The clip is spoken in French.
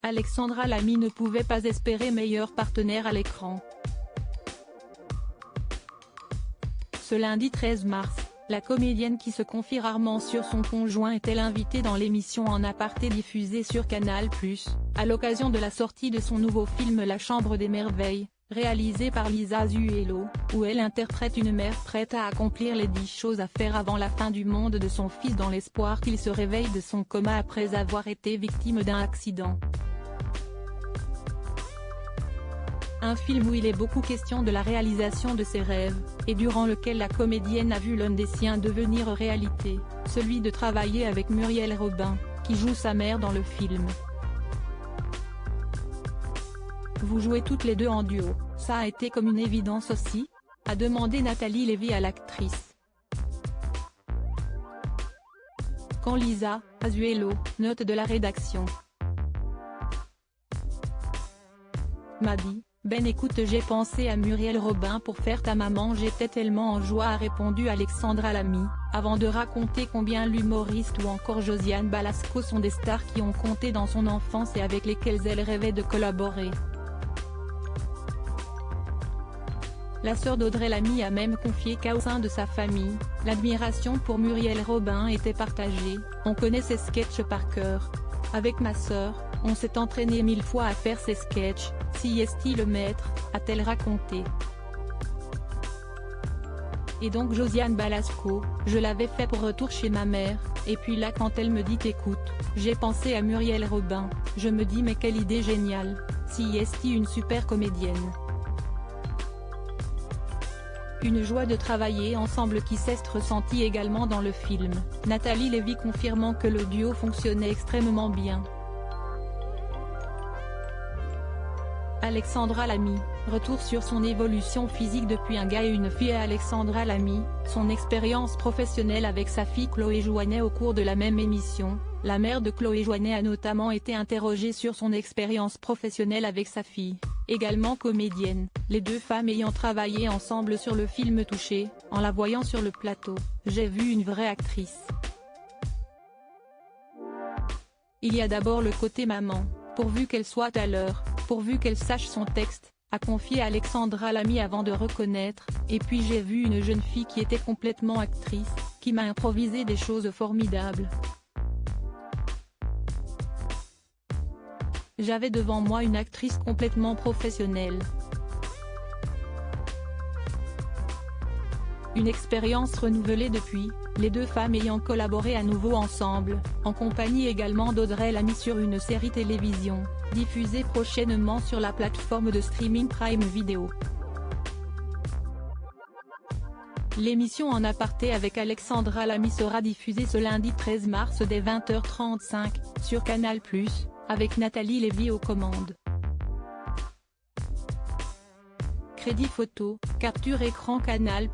Alexandra Lamy ne pouvait pas espérer meilleur partenaire à l'écran. Ce lundi 13 mars, la comédienne qui se confie rarement sur son conjoint était l'invitée dans l'émission En Aparté diffusée sur Canal+, à l'occasion de la sortie de son nouveau film La Chambre des Merveilles, réalisé par Lisa Azuelo, où elle interprète une mère prête à accomplir les 10 choses à faire avant la fin du monde de son fils dans l'espoir qu'il se réveille de son coma après avoir été victime d'un accident. Un film où il est beaucoup question de la réalisation de ses rêves, et durant lequel la comédienne a vu l'un des siens devenir réalité, celui de travailler avec Muriel Robin, qui joue sa mère dans le film. Vous jouez toutes les deux en duo, ça a été comme une évidence aussi ? A demandé Nathalie Lévy à l'actrice. Quand Lisa Azuelo, note de la rédaction. M'a dit, Ben écoute, j'ai pensé à Muriel Robin pour faire ta maman, j'étais tellement en joie, a répondu Alexandra Lamy, avant de raconter combien l'humoriste ou encore Josiane Balasco sont des stars qui ont compté dans son enfance et avec lesquelles elle rêvait de collaborer. La sœur d'Audrey Lamy a même confié qu'au sein de sa famille, l'admiration pour Muriel Robin était partagée, on connaît ses sketchs par cœur. Avec ma sœur, on s'est entraîné 1000 fois à faire ses sketchs, si est-il le maître, a-t-elle raconté. Et donc Josiane Balasco, je l'avais fait pour Retour chez ma mère, et puis là quand elle me dit écoute, j'ai pensé à Muriel Robin, je me dis mais quelle idée géniale, si est-il une super comédienne. Une joie de travailler ensemble qui s'est ressentie également dans le film, Nathalie Lévy confirmant que le duo fonctionnait extrêmement bien. Alexandra Lamy, retour sur son évolution physique depuis Un gars et une fille. Alexandra Lamy, son expérience professionnelle avec sa fille Chloé Jouannet. Au cours de la même émission, la mère de Chloé Jouannet a notamment été interrogée sur son expérience professionnelle avec sa fille, également comédienne, les deux femmes ayant travaillé ensemble sur le film Touché. En la voyant sur le plateau, j'ai vu une vraie actrice. Il y a d'abord le côté maman, pourvu qu'elle soit à l'heure, pourvu qu'elle sache son texte, a confié Alexandra Lamy avant de reconnaître, et puis j'ai vu une jeune fille qui était complètement actrice, qui m'a improvisé des choses formidables. J'avais devant moi une actrice complètement professionnelle. Une expérience renouvelée depuis, les deux femmes ayant collaboré à nouveau ensemble, en compagnie également d'Audrey Lamy sur une série télévision, diffusée prochainement sur la plateforme de streaming Prime Video. L'émission En Aparté avec Alexandra Lamy sera diffusée ce lundi 13 mars dès 20h35, sur Canal+, avec Nathalie Lévy aux commandes. Crédit photo, capture écran Canal+.